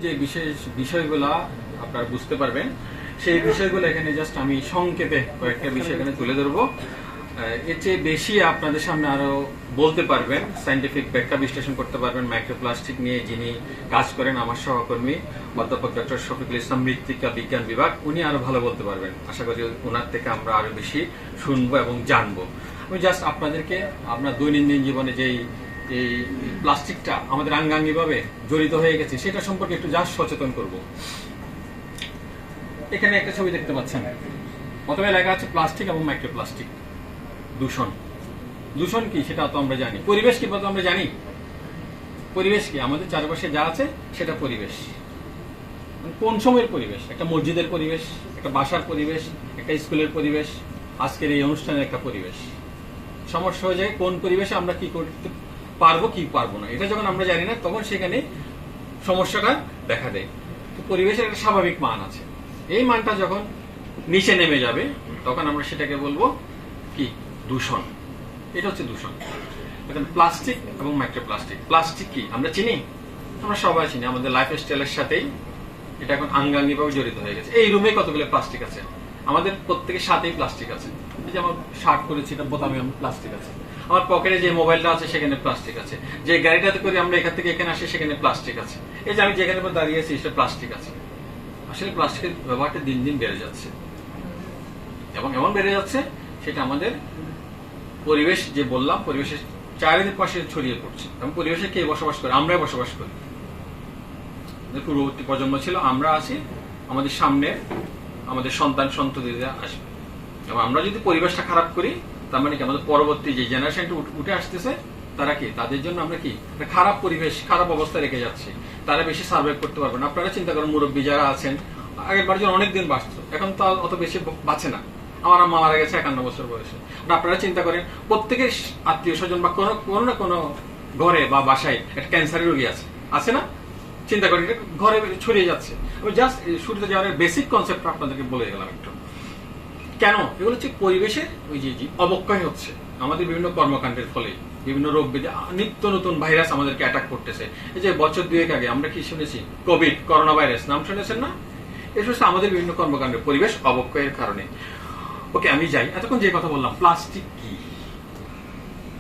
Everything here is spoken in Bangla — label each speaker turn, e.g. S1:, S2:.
S1: যে বিশেষ বিষয়গুলো আপনারা বুঝতে পারবেন, সেই বিষয়গুলো এখানে জাস্ট আমি সংক্ষেপে কয়েকটা বিষয় এখানে তুলে ধরবো। এর চেয়ে বেশি আপনাদের সামনে আরো বলতে পারবেন, সায়েন্টিফিক ব্যাখ্যা বিশ্লেষণ করতে পারবেন মাইক্রোপ্লাস্টিক নিয়ে যিনি কাজ করেন, আমার সহকর্মী অধ্যাপক ডক্টর শফিকুল ইসলাম, মৃত্তিকা বিজ্ঞান বিভাগ। উনি আরো ভালো বলতে পারবেন। আশা করি ওনার থেকে আমরা আরো বেশি শুনবো এবং জানবো। আমি জাস্ট আপনাদেরকে আপনার দৈনন্দিন জীবনে যেই এই প্লাস্টিকটা আমাদের আঙ্গাঙ্গিভাবে জড়িত হয়ে গেছে সেটা সম্পর্কে একটু জাস্ট সচেতন করব। এখানে একটা ছবি দেখতে পাচ্ছেন, প্রথমে লেখা আছে প্লাস্টিক এবং মাইক্রোপ্লাস্টিক। দূষণ, দূষণ কি সেটা তো আমরা জানি। পরিবেশ কি বলতো আমরা জানি। পরিবেশ কি? আমাদের চারপাশে যা আছে সেটা পরিবেশ। কোন সময়ের পরিবেশ? একটা মসজিদের পরিবেশ, একটা বাসার পরিবেশ, একটা স্কুলের পরিবেশ, আজকের এই অনুষ্ঠানের একটা পরিবেশ। সমস্যা হয়ে যায় কোন পরিবেশে আমরা কি করতে পারবো কি পারবো না। এটা যখন আমরা জানি না তখন সেখানে সমস্যাটা দেখা দেয়। তো পরিবেশের একটা স্বাভাবিক মান আছে, এই মানটা যখন নিচে নেমে যাবে তখন আমরা সেটাকে বলবো কি? দূষণ। এটা হচ্ছে দূষণ। এখন প্লাস্টিক এবং মাইক্রোপ্লাস্টিক। প্লাস্টিক কি আমরা চিনি? আমরা সবাই চিনি, আমাদের লাইফ স্টাইলের সাথেই এটা এখন আঙ্গাঙ্গিভাবে জড়িত হয়ে গেছে। এই রুমে কতগুলো প্লাস্টিক আছে, আমাদের প্রত্যেকের সাথেই প্লাস্টিক আছে। এই যে আমার শার্ট পরেছি এটা বোতামে প্লাস্টিক আছে, আমার পকেটে যে মোবাইলটা আছে সেখানে প্লাস্টিক আছে, যে গাড়িটাতে করে আমরা এখান থেকে এখানে আসি সেখানে প্লাস্টিক আছে, এই যে আমি যেখানে দাঁড়িয়ে আছি সেটা প্লাস্টিক আছে। আসলে প্লাস্টিকের ব্যবহারটা দিন দিন বেড়ে যাচ্ছে এবং এমন বেড়ে যাচ্ছে সেটা আমাদের পরিবেশ, যে বললাম, পরিবেশের চারিপাশে ছড়িয়ে পড়ছে। এবং পরিবেশে কে বসবাস করে? আমরাই বসবাস করি। পূর্ববর্তী প্রজন্ম ছিল, আমরা আছি, আমাদের সামনে আমাদের সন্তান সন্ততিরা আসবে। এবং আমরা যদি পরিবেশটা খারাপ করি তার মানে কি আমাদের পরবর্তী যে জেনারেশনটা উঠে আসতেছে তারা কি, তাদের জন্য আমরা কি একটা খারাপ পরিবেশ, খারাপ অবস্থা রেখে যাচ্ছি। তারা বেশি সার্ভাইভ করতে পারবে না। আপনারা চিন্তা করেন, মুরব্বী যারা আছেন, আগের বার অনেক দিন বাঁচত, এখন তো অত বেশি বাঁচে না। আমার আম্মা মারা গেছে 51 বছর বয়সে। আপনারা চিন্তা করেন, প্রত্যেকের আত্মীয় স্বজন বা কোনো না কোনো ঘরে বা বাসায় একটা ক্যান্সারের রোগী আছে, আছে না? চিন্তা করেন, ঘরে ছড়িয়ে যাচ্ছে। আমি জাস্ট শুরুতে যাওয়ার বেসিক কনসেপ্ট আপনাদেরকে বলে গেলাম একটু। কেন? এগুলো হচ্ছে পরিবেশের ওই যে অবক্ষয় হচ্ছে আমাদের বিভিন্ন কর্মকাণ্ডের ফলে, বিভিন্ন রোগ ব্যাধি, নিত্য নতুন ভাইরাস আমাদেরকে অ্যাটাক করতেছে। এই যে বছর 2 আগে আমরা কি শুনেছি? কোভিড, করোনা ভাইরাস নাম শুনেছেন না? এটা হচ্ছে আমাদের বিভিন্ন কর্মকাণ্ডের পরিবেশ অবক্ষয়ের কারণে। ওকে, আমি যাই। এতক্ষণ যে কথা বললাম, প্লাস্টিক কি?